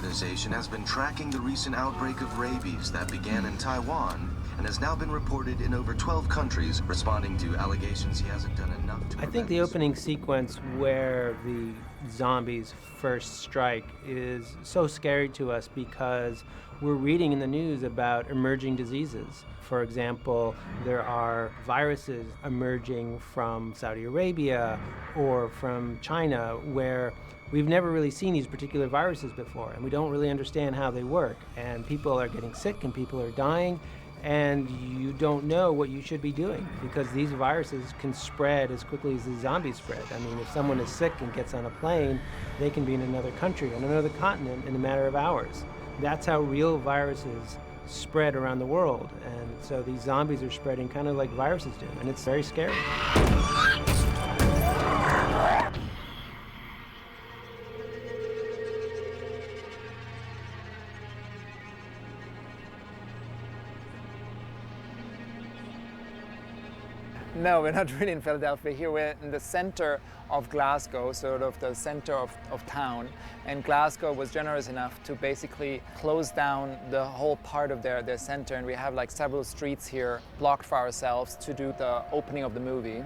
organization has been tracking the recent outbreak of rabies that began in Taiwan and has now been reported in over 12 countries, responding to allegations he hasn't done enough to I think the opening sequence where the zombies first strike is so scary to us because we're reading in the news about emerging diseases. For example, there are viruses emerging from Saudi Arabia or from China where we've never really seen these particular viruses before, and we don't really understand how they work. And people are getting sick and people are dying, and you don't know what you should be doing because these viruses can spread as quickly as the zombies spread. I mean, if someone is sick and gets on a plane, they can be in another country, on another continent in a matter of hours. That's how real viruses spread around the world. And so these zombies are spreading kind of like viruses do, and it's very scary. No, we're not really in Philadelphia. Here we're in the center of Glasgow, sort of the center of town. And Glasgow was generous enough to basically close down the whole part of their center. And we have like several streets here blocked for ourselves to do the opening of the movie.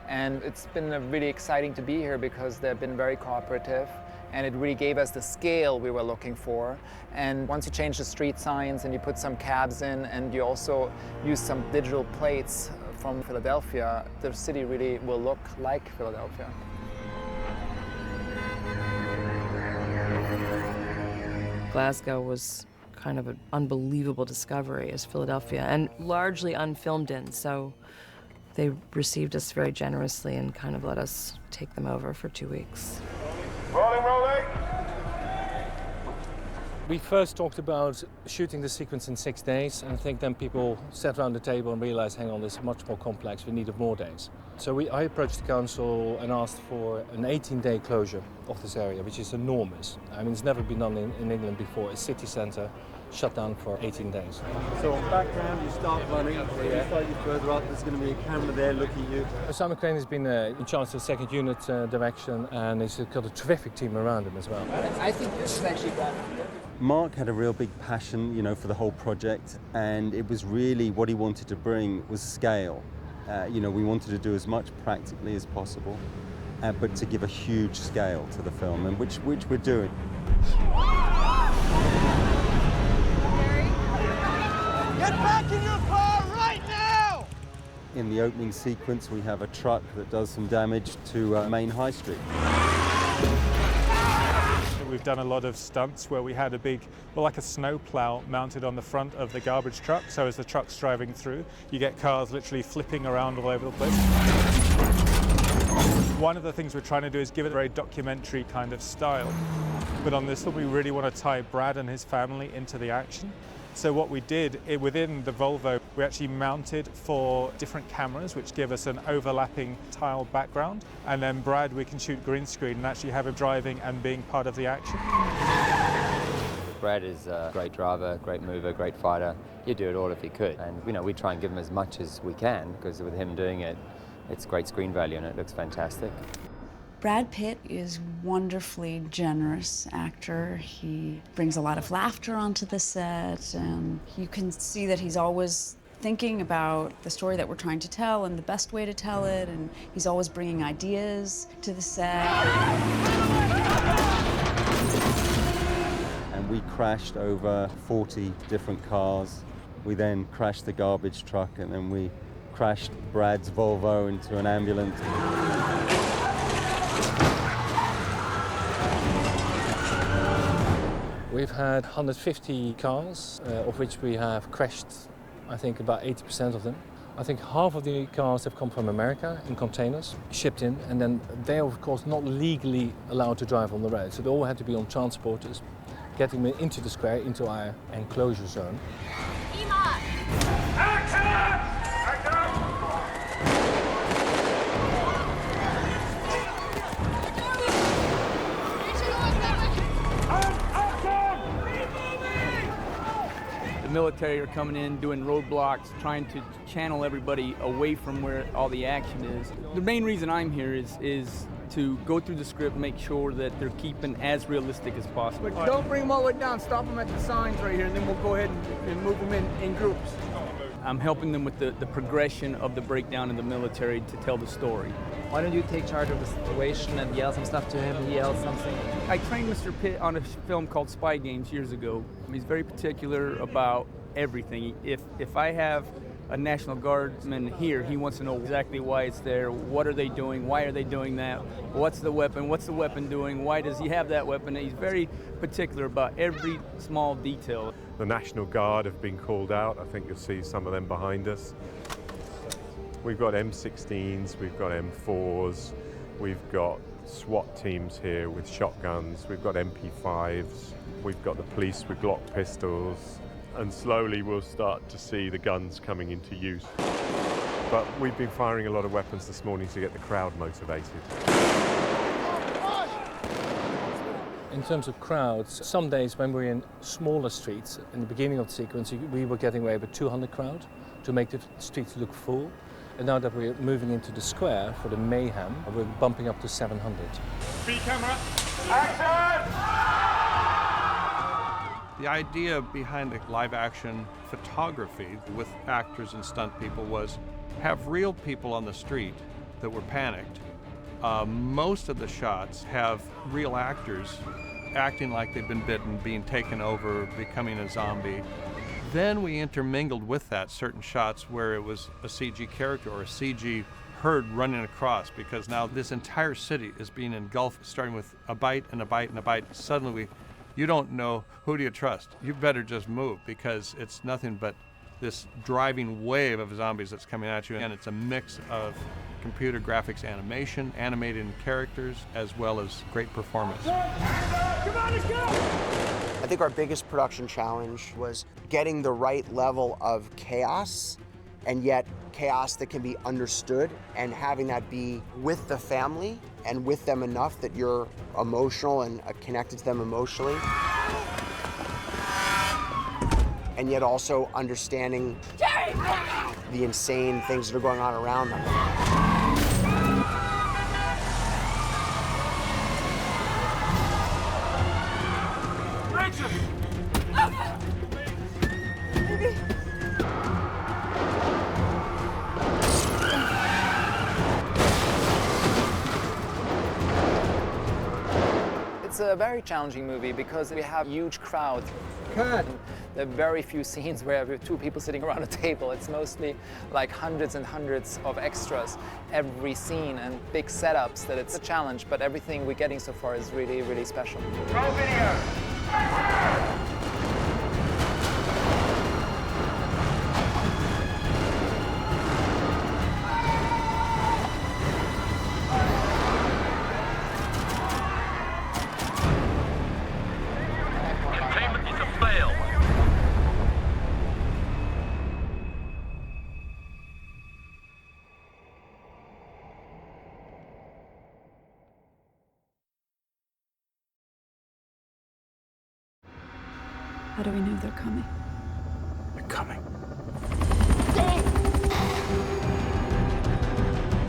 And it's been really exciting to be here because they've been very cooperative. And it really gave us the scale we were looking for. And once you change the street signs and you put some cabs in and you also use some digital plates from Philadelphia, the city really will look like Philadelphia. Glasgow was kind of an unbelievable discovery as Philadelphia and largely unfilmed in, so they received us very generously and kind of let us take them over for 2 weeks. Rolling. We first talked about shooting the sequence in 6 days, and I think then people sat around the table and realized, hang on, this is much more complex, we needed more days. So I approached the council and asked for an 18-day closure of this area, which is enormous. I mean, it's never been done in England before. A city centre shut down for 18 days. So on background, you start running, slightly further up, there's going to be a camera there looking at you. Simon Crane has been in charge of the second unit direction, and he's got a terrific team around him as well. I think this is actually better. Mark had a real big passion, for the whole project, and it was really what he wanted to bring was scale. We wanted to do as much practically as possible, but to give a huge scale to the film, and which we're doing. Get back in your car right now! In the opening sequence, we have a truck that does some damage to Main High Street. We've done a lot of stunts where we had a big, like a snow plow mounted on the front of the garbage truck. So as the truck's driving through, you get cars literally flipping around all over the place. One of the things we're trying to do is give it a very documentary kind of style. But on this one, we really want to tie Brad and his family into the action. So what we did, within the Volvo, we actually mounted 4 different cameras which give us an overlapping tile background. And then Brad, we can shoot green screen and actually have him driving and being part of the action. Brad is a great driver, great mover, great fighter. He'd do it all if he could. And we try and give him as much as we can, because with him doing it, it's great screen value and it looks fantastic. Brad Pitt is a wonderfully generous actor. He brings a lot of laughter onto the set, and you can see that he's always thinking about the story that we're trying to tell and the best way to tell it, and he's always bringing ideas to the set. And we crashed over 40 different cars. We then crashed the garbage truck, and then we crashed Brad's Volvo into an ambulance. We've had 150 cars, of which we have crashed, I think, about 80% of them. I think half of the cars have come from America in containers, shipped in, and then they're, of course, not legally allowed to drive on the road. So they all had to be on transporters, getting them into the square, into our enclosure zone. Military are coming in, doing roadblocks, trying to channel everybody away from where all the action is. The main reason I'm here is to go through the script, make sure that they're keeping as realistic as possible. But don't bring them all the way down. Stop them at the signs right here, and then we'll go ahead and move them in groups. I'm helping them with the progression of the breakdown in the military to tell the story. Why don't you take charge of the situation and yell some stuff to him? He yells something. I trained Mr. Pitt on a film called Spy Games years ago. He's very particular about everything. If I have a National Guardsman here, he wants to know exactly why it's there, what are they doing, why are they doing that, what's the weapon doing, why does he have that weapon. He's very particular about every small detail. The National Guard have been called out. I think you'll see some of them behind us. We've got M16s, we've got M4s, we've got SWAT teams here with shotguns, we've got MP5s, we've got the police with Glock pistols, and slowly we'll start to see the guns coming into use. But we've been firing a lot of weapons this morning to get the crowd motivated. In terms of crowds, some days when we're in smaller streets, in the beginning of the sequence, we were getting away with 200 crowd to make the streets look full. And now that we're moving into the square for the mayhem, we're bumping up to 700. Speed camera. Action! The idea behind the live-action photography with actors and stunt people was have real people on the street that were panicked. Most of the shots have real actors acting like they've been bitten, being taken over, becoming a zombie. Then we intermingled with that certain shots where it was a CG character or a CG herd running across, because now this entire city is being engulfed, starting with a bite and a bite and a bite. Suddenly, you don't know who do you trust. You better just move, because it's nothing but this driving wave of zombies that's coming at you, and it's a mix of computer graphics animation, animated characters, as well as great performance. Come on, let's go! I think our biggest production challenge was getting the right level of chaos, and yet chaos that can be understood, and having that be with the family and with them enough that you're emotional and connected to them emotionally. And yet also understanding the insane things that are going on around them. It's a very challenging movie because we have huge crowds. Cut. There are very few scenes where we have two people sitting around a table. It's mostly like hundreds and hundreds of extras every scene and big setups that it's a challenge, but everything we're getting so far is really, really special. Roll video. How do we know they're coming? They're coming.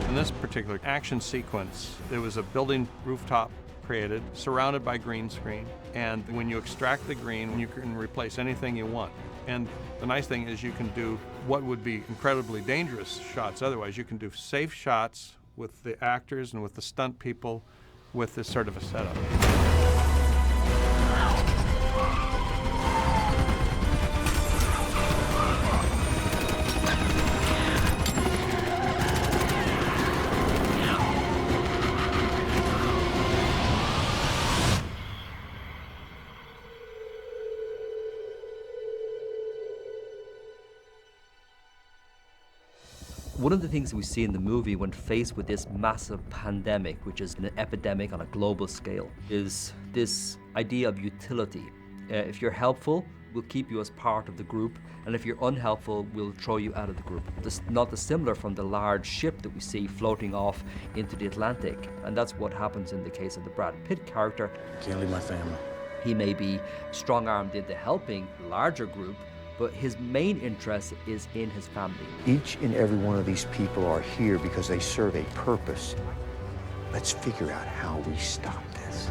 In this particular action sequence, there was a building rooftop created, surrounded by green screen, and when you extract the green, you can replace anything you want. And the nice thing is you can do what would be incredibly dangerous shots otherwise. You can do safe shots with the actors and with the stunt people with this sort of a setup. One of the things we see in the movie when faced with this massive pandemic, which is an epidemic on a global scale, is this idea of utility. If you're helpful, we'll keep you as part of the group, and if you're unhelpful, we'll throw you out of the group. This not dissimilar from the large ship that we see floating off into the Atlantic, and that's what happens in the case of the Brad Pitt character. Can't leave my family. He may be strong-armed into helping the larger group, but his main interest is in his family. Each and every one of these people are here because they serve a purpose. Let's figure out how we stop this.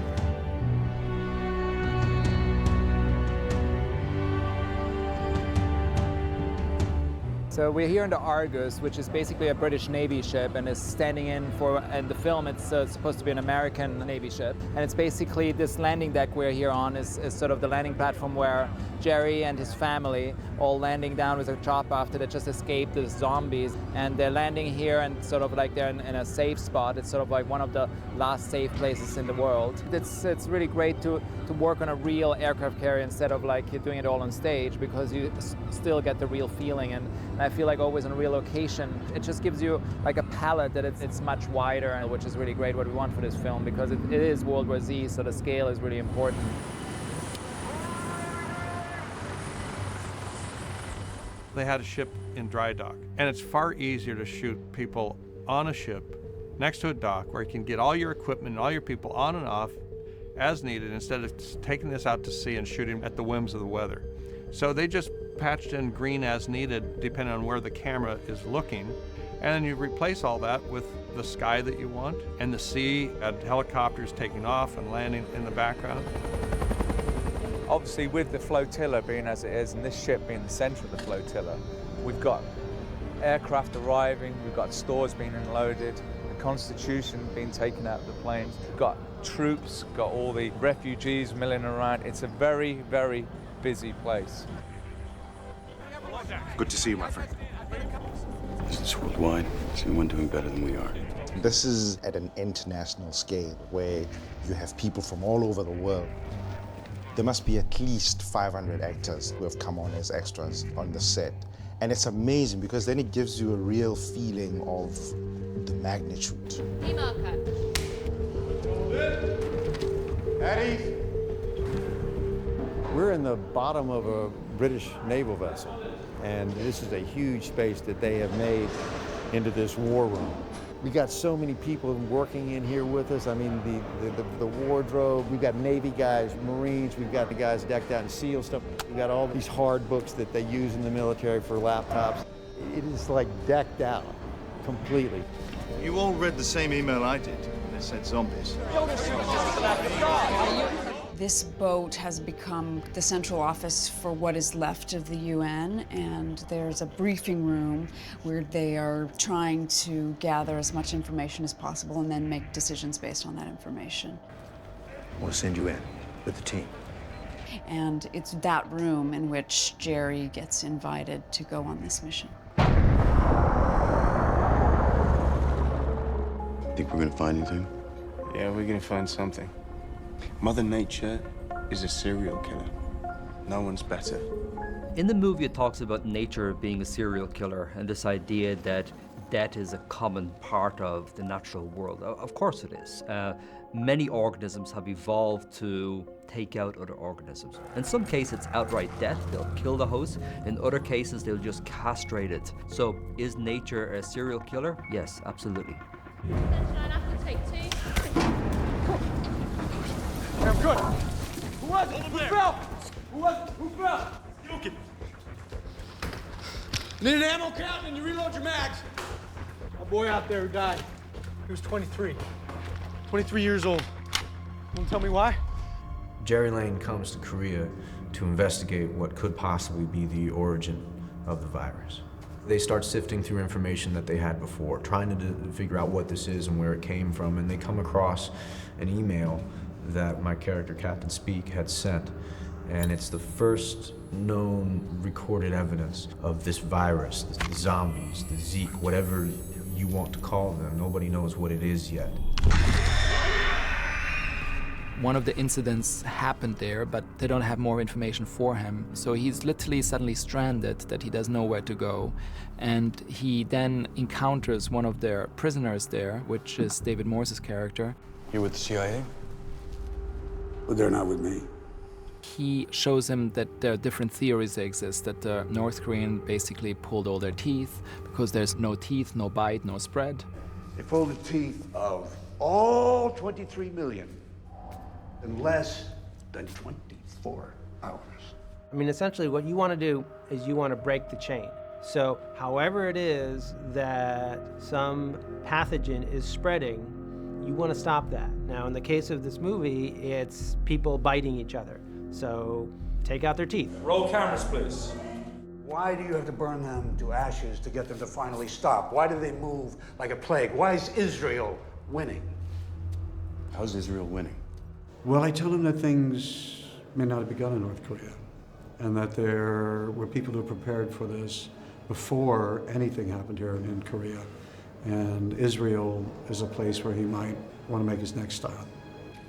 So we're here in the Argus, which is basically a British Navy ship, and is standing in for, in the film it's supposed to be an American Navy ship. And it's basically this landing deck we're here on is sort of the landing platform where Jerry and his family all landing down with a chopper after they just escaped the zombies. And they're landing here and sort of like they're in a safe spot. It's sort of like one of the last safe places in the world. It's really great to work on a real aircraft carrier instead of like you're doing it all on stage, because you still get the real feeling. And I feel like always on a real location, it just gives you like a palette that it's much wider, which is really great what we want for this film, because it is World War Z, so the scale is really important. They had a ship in dry dock, and it's far easier to shoot people on a ship next to a dock where you can get all your equipment and all your people on and off as needed, instead of taking this out to sea and shooting at the whims of the weather. So they just patched in green as needed depending on where the camera is looking, and then you replace all that with the sky that you want and the sea, and helicopters taking off and landing in the background. Obviously, with the flotilla being as it is and this ship being the center of the flotilla, we've got aircraft arriving, we've got stores being unloaded, the Constitution being taken out of the planes, we've got troops, got all the refugees milling around. It's a very, very busy place. Good to see you, my friend. Business worldwide. Is anyone doing better than we are? This is at an international scale where you have people from all over the world. There must be at least 500 actors who have come on as extras on the set. And it's amazing because then it gives you a real feeling of the magnitude. Eddie! We're in the bottom of a British naval vessel, and this is a huge space that they have made into this war room. We got so many people working in here with us. I mean, the wardrobe, we've got Navy guys, Marines, we've got the guys decked out in SEAL stuff. We've got all these hard books that they use in the military for laptops. It is like decked out completely. You all read the same email I did that said zombies. This boat has become the central office for what is left of the UN, and there's a briefing room where they are trying to gather as much information as possible and then make decisions based on that information. I want to send you in with the team. And it's that room in which Jerry gets invited to go on this mission. Think we're going to find anything? Yeah, we're going to find something. Mother Nature is a serial killer. No one's better. In the movie, it talks about nature being a serial killer and this idea that death is a common part of the natural world. Of course it is. Many organisms have evolved to take out other organisms. In some cases, it's outright death. They'll kill the host. In other cases, they'll just castrate it. So is nature a serial killer? Yes, absolutely. I'm good. Who was it? Who fell? Who was it? Who fell? Joking. Need an ammo count and you reload your mags. A boy out there who died. He was 23. 23 years old. Wanna tell me why? Jerry Lane comes to Korea to investigate what could possibly be the origin of the virus. They start sifting through information that they had before, trying to figure out what this is and where it came from, and they come across an email that my character, Captain Speak, had sent. And it's the first known recorded evidence of this virus, the zombies, the Zeke, whatever you want to call them. Nobody knows what it is yet. One of the incidents happened there, but they don't have more information for him. So he's literally suddenly stranded, that he doesn't know where to go. And he then encounters one of their prisoners there, which is David Morse's character. You're with the CIA? But they're not with me. He shows him that there are different theories that exist, that the North Korean basically pulled all their teeth, because there's no teeth, no bite, no spread. They pulled the teeth of all 23 million in less than 24 hours. I mean, essentially what you want to do is you want to break the chain. So however it is that some pathogen is spreading, You want to stop that. Now, in the case of this movie, it's people biting each other. So take out their teeth. Roll cameras, please. Why do you have to burn them to ashes to get them to finally stop? Why do they move like a plague? Why is Israel winning? How's Israel winning? Well, I tell them that things may not have begun in North Korea, and that there were people who prepared for this before anything happened here in Korea. And Israel is a place where he might want to make his next stop.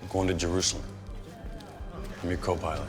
I'm going to Jerusalem. I'm your co-pilot.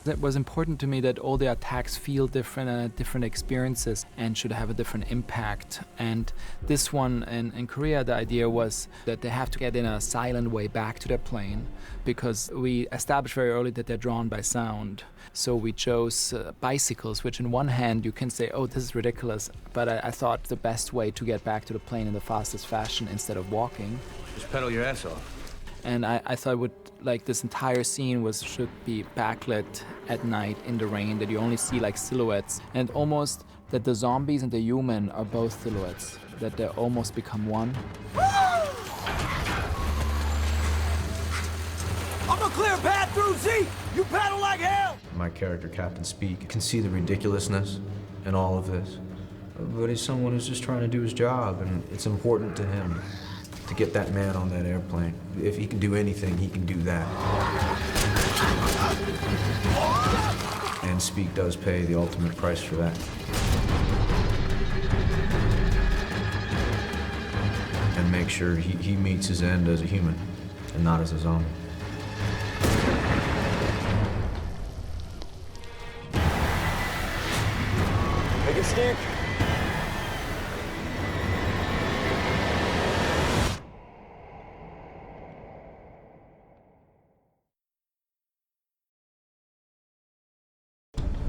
It was important to me that all the attacks feel different and different experiences and should have a different impact. And this one in Korea, the idea was that they have to get in a silent way back to their plane, because we established very early that they're drawn by sound. So we chose bicycles, which in one hand you can say, oh, this is ridiculous, but I thought the best way to get back to the plane in the fastest fashion instead of walking. Just pedal your ass off. And I thought this entire scene should be backlit at night in the rain, that you only see like silhouettes, and almost that the zombies and the human are both silhouettes, that they almost become one. I'm gonna clear a path through Z! You paddle like hell! My character, Captain Speak, can see the ridiculousness in all of this, but he's someone who's just trying to do his job, and it's important to him to get that man on that airplane. If he can do anything, he can do that. And Speak does pay the ultimate price for that. And make sure he meets his end as a human and not as a zombie. Make it stick.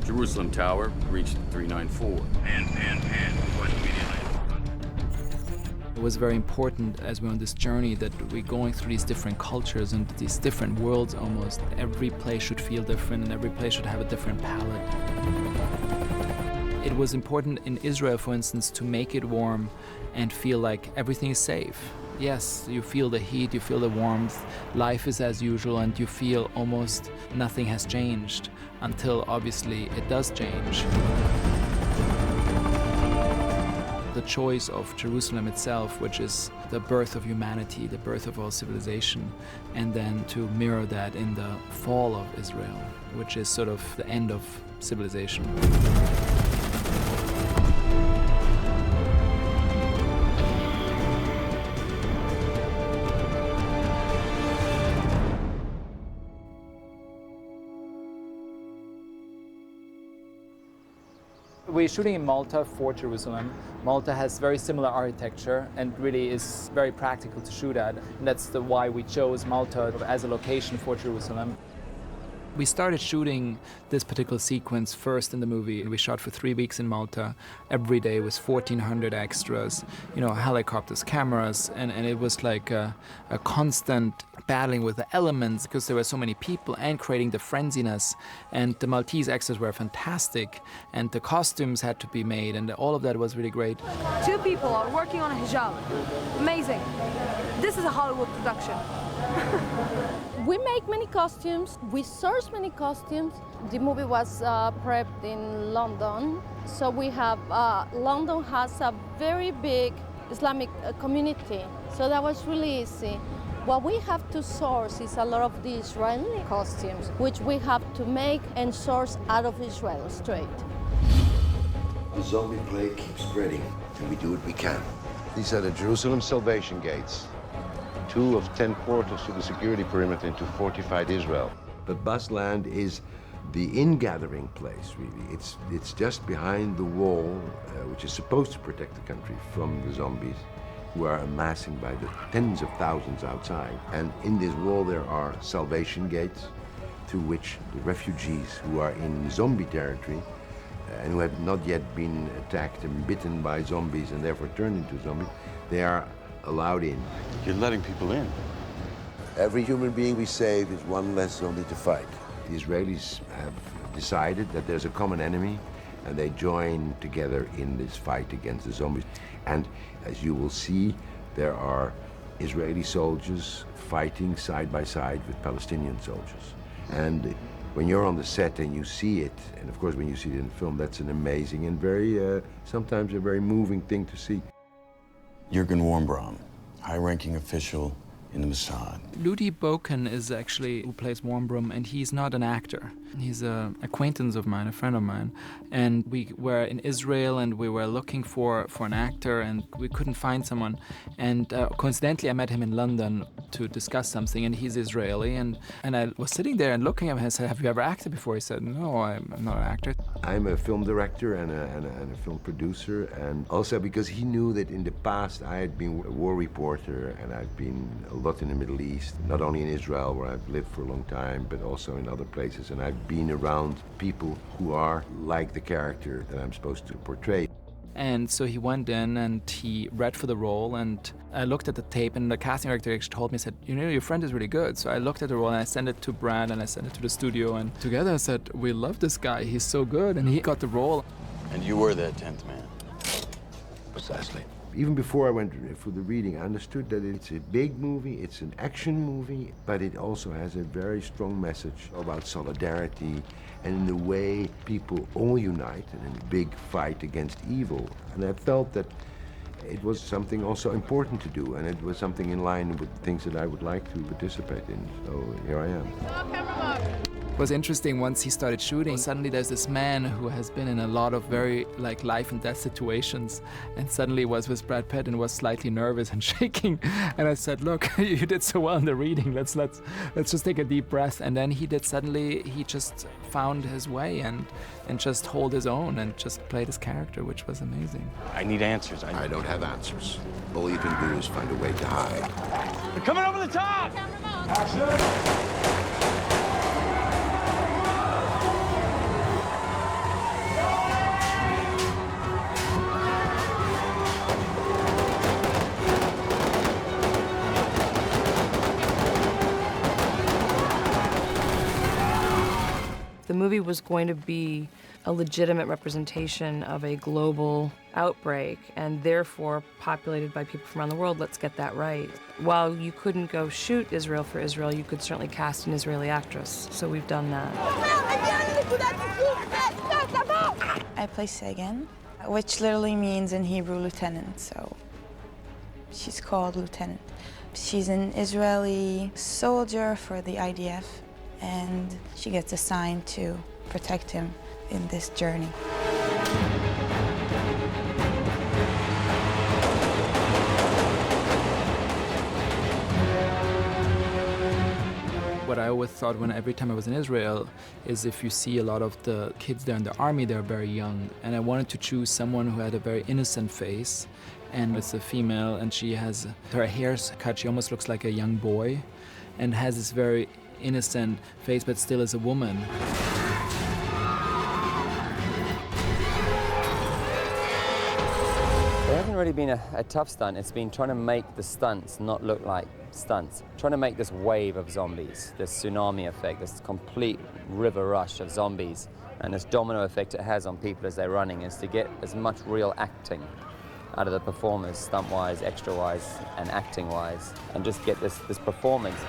Jerusalem Tower, reached 394. Request immediately. It was very important as we're on this journey that we're going through these different cultures and these different worlds almost. Every place should feel different and every place should have a different palette. It was important in Israel, for instance, to make it warm and feel like everything is safe. Yes, you feel the heat, you feel the warmth, life is as usual, and you feel almost nothing has changed until obviously it does change. The choice of Jerusalem itself, which is the birth of humanity, the birth of all civilization, and then to mirror that in the fall of Israel, which is sort of the end of civilization. We're shooting in Malta for Jerusalem. Malta has very similar architecture and really is very practical to shoot at. And that's why we chose Malta as a location for Jerusalem. We started shooting this particular sequence first in the movie. We shot for 3 weeks in Malta. Every day was 1,400 extras, helicopters, cameras, and it was like a constant battling with the elements because there were so many people and creating the frenziness. And the Maltese extras were fantastic, and the costumes had to be made, and all of that was really great. 2 people are working on a hijab. Amazing. This is a Hollywood production. We make many costumes, we source many costumes. The movie was prepped in London, so we have, London has a very big Islamic community, so that was really easy. What we have to source is a lot of the Israeli costumes, which we have to make and source out of Israel straight. The zombie plague keeps spreading, and we do what we can. These are the Jerusalem Salvation Gates. 2 of 10 portals to the security perimeter into fortified Israel. But Basland is the ingathering place, really. It's just behind the wall, which is supposed to protect the country from the zombies who are amassing by the tens of thousands outside. And in this wall there are salvation gates through which the refugees who are in zombie territory and who have not yet been attacked and bitten by zombies and therefore turned into zombies, they are allowed in. You're letting people in. Every human being we save is one less zombie to fight. The Israelis have decided that there's a common enemy, and they join together in this fight against the zombies. And as you will see, there are Israeli soldiers fighting side by side with Palestinian soldiers. And when you're on the set and you see it, and of course when you see it in film, that's an amazing and very, sometimes a very moving thing to see. Jürgen Warmbraum, high-ranking official in the Mossad. Ludi Boken is actually who plays Warmbraum, and he's not an actor. He's an acquaintance of mine, a friend of mine. And we were in Israel and we were looking for an actor and we couldn't find someone. And coincidentally, I met him in London to discuss something, and he's Israeli. And I was sitting there and looking at him and I said, "Have you ever acted before?" He said, "No, I'm not an actor." I'm a film director and a film producer, and also because he knew that in the past I had been a war reporter and I've been a lot in the Middle East, not only in Israel where I've lived for a long time, but also in other places, and I've been around people who are like the character that I'm supposed to portray. And so he went in and he read for the role, and I looked at the tape, and the casting director actually told me, said, "You know, your friend is really good." So I looked at the role and I sent it to Brad and I sent it to the studio, and together I said, "We love this guy, he's so good," and he got the role. And you were that 10th man. Precisely. Even before I went for the reading, I understood that it's a big movie, it's an action movie, but it also has a very strong message about solidarity and in the way people all unite in a big fight against evil. And I felt that it was something also important to do, and it was something in line with things that I would like to participate in. So here I am. It was interesting, once he started shooting, suddenly there's this man who has been in a lot of very life and death situations, and suddenly was with Brad Pitt and was slightly nervous and shaking. And I said, "Look, you did so well in the reading, let's just take a deep breath." And then he just found his way and just hold his own and just played his character, which was amazing. I need answers. I don't have answers. All you can do is find a way to hide. They're coming over the top! Action! The movie was going to be a legitimate representation of a global outbreak and therefore populated by people from around the world. Let's get that right. While you couldn't go shoot Israel for Israel, you could certainly cast an Israeli actress. So we've done that. I play Sagan, which literally means in Hebrew lieutenant, so she's called lieutenant. She's an Israeli soldier for the IDF, and she gets assigned to protect him in this journey. What I always thought every time I was in Israel is if you see a lot of the kids there in the army, they're very young. And I wanted to choose someone who had a very innocent face, and it's a female, and she has her hair's cut, she almost looks like a young boy, and has this very innocent face, but still is a woman. There hasn't really been a tough stunt. It's been trying to make the stunts not look like stunts. Trying to make this wave of zombies, this tsunami effect, this complete river rush of zombies, and this domino effect it has on people as they're running, is to get as much real acting out of the performers, stunt-wise, extra-wise, and acting-wise, and just get this performance.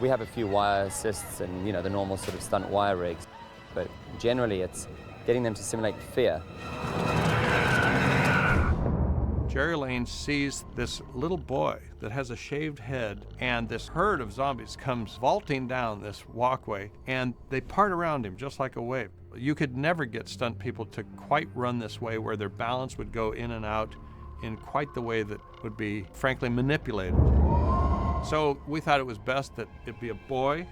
We have a few wire assists and, you know, the normal sort of stunt wire rigs, but generally it's getting them to simulate fear. Jerry Lane sees this little boy that has a shaved head, and this herd of zombies comes vaulting down this walkway, and they part around him just like a wave. You could never get stunt people to quite run this way, where their balance would go in and out in quite the way that would be, frankly, manipulated. So we thought it was best that it be a boy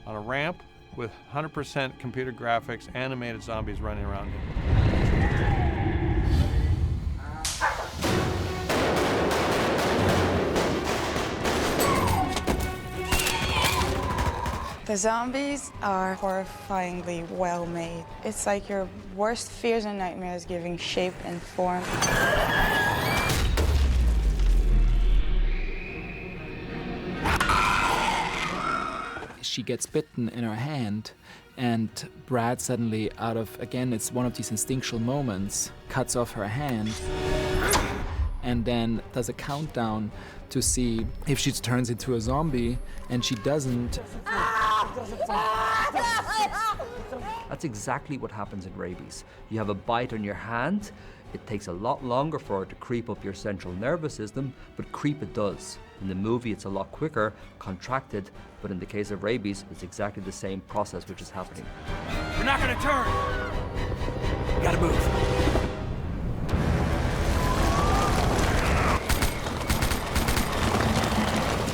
on a ramp with 100% computer graphics, animated zombies running around him. The zombies are horrifyingly well made. It's like your worst fears and nightmares giving shape and form. she gets bitten in her hand, and Brad suddenly, out of, again, it's one of these instinctual moments, cuts off her hand and then does a countdown to see if she turns into a zombie, and she doesn't. That's exactly what happens in rabies. You have a bite on your hand, it takes a lot longer for it to creep up your central nervous system, but creep it does. In the movie, it's a lot quicker, contracted, but in the case of rabies, it's exactly the same process which is happening. You're not gonna turn! You gotta move.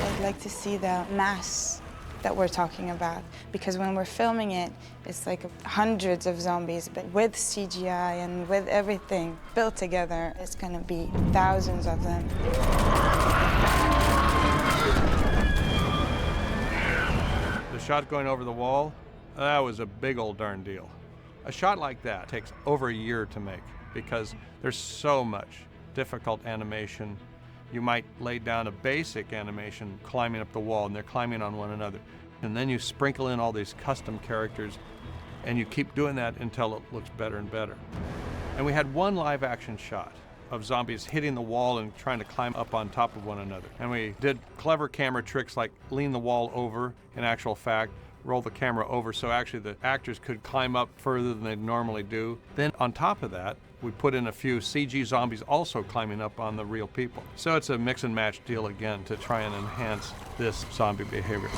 I'd like to see the mass that we're talking about, because when we're filming it, it's like hundreds of zombies, but with CGI and with everything built together, it's gonna be thousands of them. The shot going over the wall, that was a big old darn deal. A shot like that takes over a year to make because there's so much difficult animation. You might lay down a basic animation climbing up the wall, and they're climbing on one another. And then you sprinkle in all these custom characters, and you keep doing that until it looks better and better. And we had one live action shot of zombies hitting the wall and trying to climb up on top of one another. And we did clever camera tricks like lean the wall over, in actual fact, roll the camera over so actually the actors could climb up further than they normally do. Then on top of that, we put in a few CG zombies also climbing up on the real people. So it's a mix and match deal again to try and enhance this zombie behavior.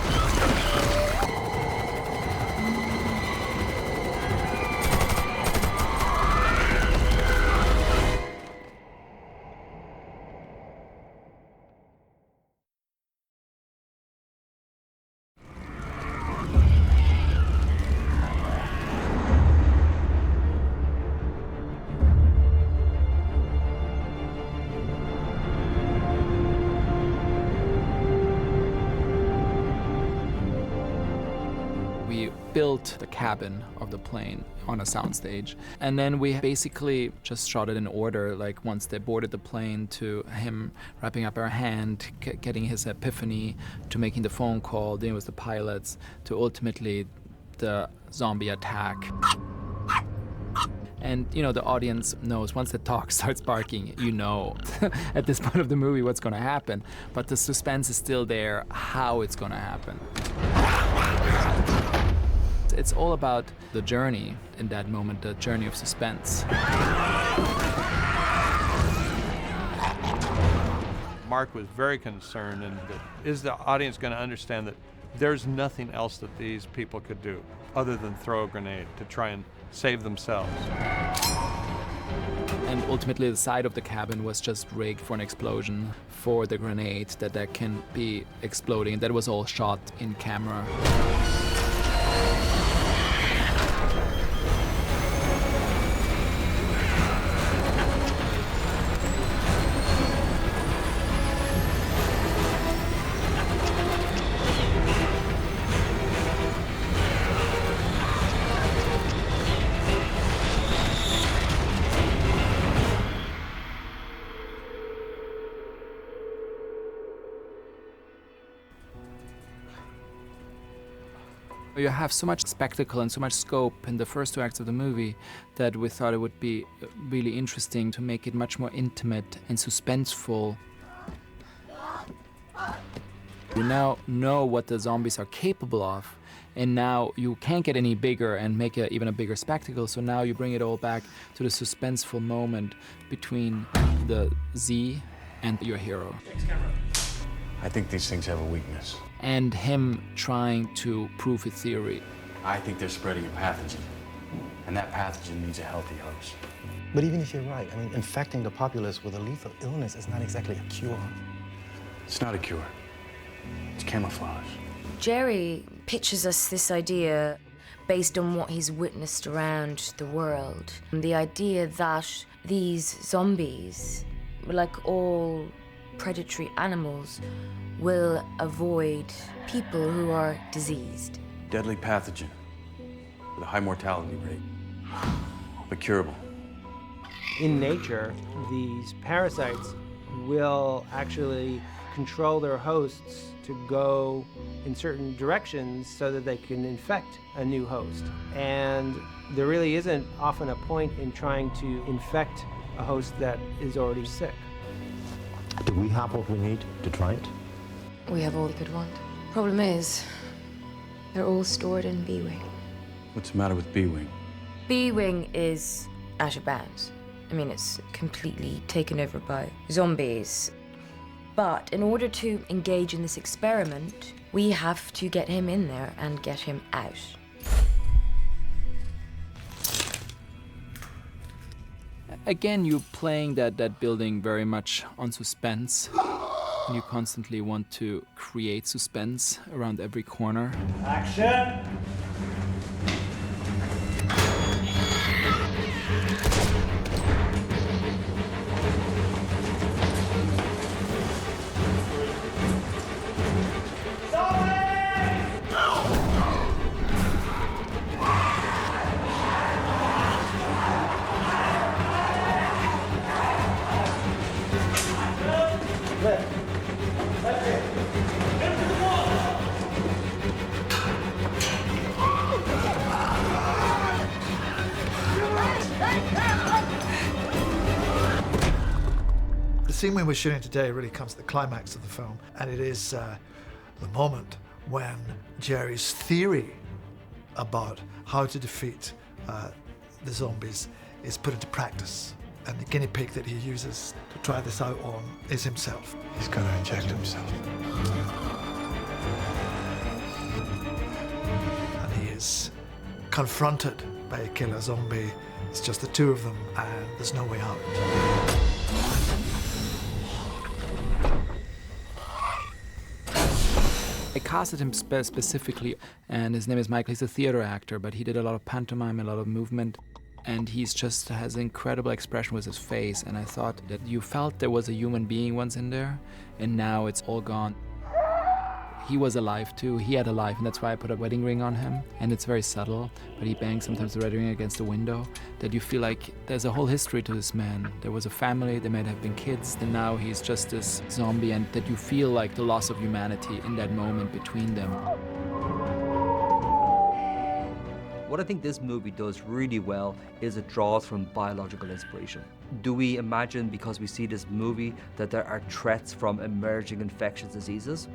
Built the cabin of the plane on a soundstage, and then we basically just shot it in order, like once they boarded the plane, to him wrapping up our hand, getting his epiphany, to making the phone call, dealing with the pilots, to ultimately the zombie attack. And you know, the audience knows once the dog starts barking, you know at this point of the movie what's going to happen, but the suspense is still there, how it's going to happen. It's all about the journey in that moment, the journey of suspense. Mark was very concerned, and is the audience going to understand that there's nothing else that these people could do other than throw a grenade to try and save themselves. And ultimately the side of the cabin was just rigged for an explosion for the grenade that can be exploding. That was all shot in camera. You have so much spectacle and so much scope in the first two acts of the movie that we thought it would be really interesting to make it much more intimate and suspenseful. We now know what the zombies are capable of, and now you can't get any bigger and make even a bigger spectacle, so now you bring it all back to the suspenseful moment between the Z and your hero. I think these things have a weakness. And him trying to prove his theory. I think they're spreading a pathogen, and that pathogen needs a healthy host. But even if you're right, I mean, infecting the populace with a lethal illness is not exactly a cure. It's not a cure. It's camouflage. Jerry pitches us this idea based on what he's witnessed around the world. The idea that these zombies, like all predatory animals, will avoid people who are diseased. Deadly pathogen with a high mortality rate, but curable. In nature, these parasites will actually control their hosts to go in certain directions so that they can infect a new host. And there really isn't often a point in trying to infect a host that is already sick. Do we have what we need to try it? We have all we could want. Problem is, they're all stored in B-Wing. What's the matter with B-Wing? B-Wing is out of bounds. I mean, it's completely taken over by zombies. But in order to engage in this experiment, we have to get him in there and get him out. Again, you're playing that building very much on suspense. And you constantly want to create suspense around every corner. Action! The scene we were shooting today really comes to the climax of the film, and it is the moment when Jerry's theory about how to defeat the zombies is put into practice. And the guinea pig that he uses to try this out on is himself. He's going to inject himself. And he is confronted by a killer zombie. It's just the two of them, and there's no way out. I casted him specifically, and his name is Michael. He's a theater actor, but he did a lot of pantomime, a lot of movement, and he's just has incredible expression with his face. And I thought that you felt there was a human being once in there, and now it's all gone. He was alive too. He had a life, and that's why I put a wedding ring on him. And it's very subtle, but he bangs sometimes the wedding ring against the window. That you feel like there's a whole history to this man. There was a family, there might have been kids, and now he's just this zombie, and that you feel like the loss of humanity in that moment between them. What I think this movie does really well is it draws from biological inspiration. Do we imagine, because we see this movie, that there are threats from emerging infectious diseases?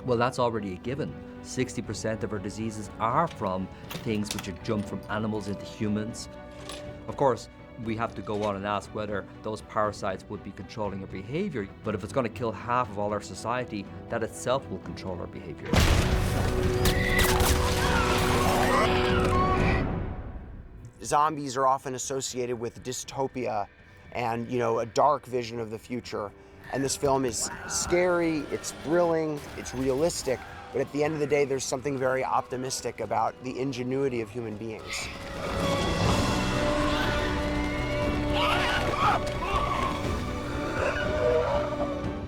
Well, that's already a given. 60% of our diseases are from things which have jumped from animals into humans. Of course, we have to go on and ask whether those parasites would be controlling our behavior, but if it's going to kill half of all our society, that itself will control our behavior. Zombies are often associated with dystopia and, you know, a dark vision of the future. And this film is scary, it's thrilling, it's realistic, but at the end of the day, there's something very optimistic about the ingenuity of human beings.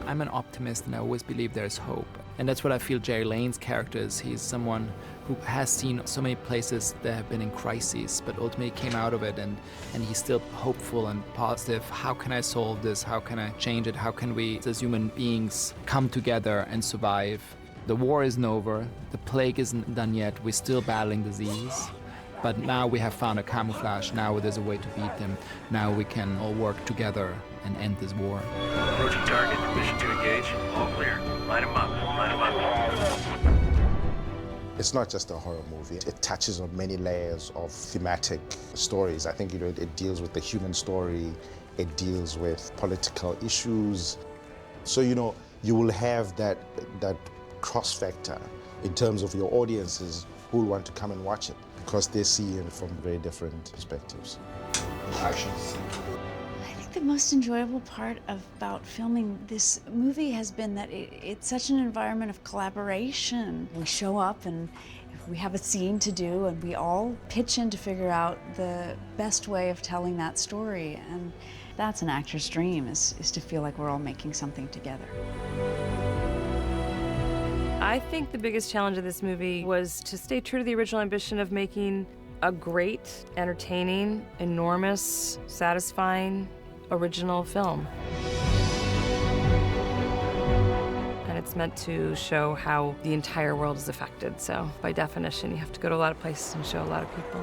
I'm an optimist, and I always believe there's hope. And that's what I feel Jerry Lane's character is. He's someone who has seen so many places that have been in crises, but ultimately came out of it, and he's still hopeful and positive. How can I solve this? How can I change it? How can we, as human beings, come together and survive? The war isn't over. The plague isn't done yet. We're still battling disease. But now we have found a camouflage. Now there's a way to beat them. Now we can all work together and end this war. Approaching target, mission to engage. All clear. Line them up, line them up. It's not just a horror movie. It touches on many layers of thematic stories. I think, you know, it deals with the human story. It deals with political issues. So, you know, you will have that cross factor in terms of your audiences who will want to come and watch it because they see it from very different perspectives. Action. I think the most enjoyable part about filming this movie has been that it's such an environment of collaboration. We show up and we have a scene to do and we all pitch in to figure out the best way of telling that story. And that's an actor's dream, is to feel like we're all making something together. I think the biggest challenge of this movie was to stay true to the original ambition of making a great, entertaining, enormous, satisfying, original film. It's meant to show how the entire world is affected. So by definition, you have to go to a lot of places and show a lot of people.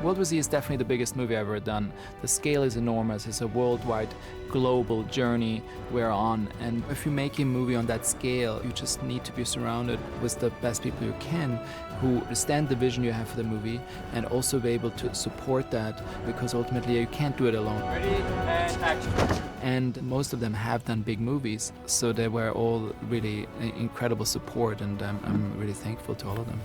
World War Z is definitely the biggest movie I've ever done. The scale is enormous. It's a worldwide, global journey we're on. And if you make a movie on that scale, you just need to be surrounded with the best people you can who understand the vision you have for the movie and also be able to support that, because ultimately you can't do it alone. Ready, and action. And most of them have done big movies, so they were all really incredible support, and I'm really thankful to all of them.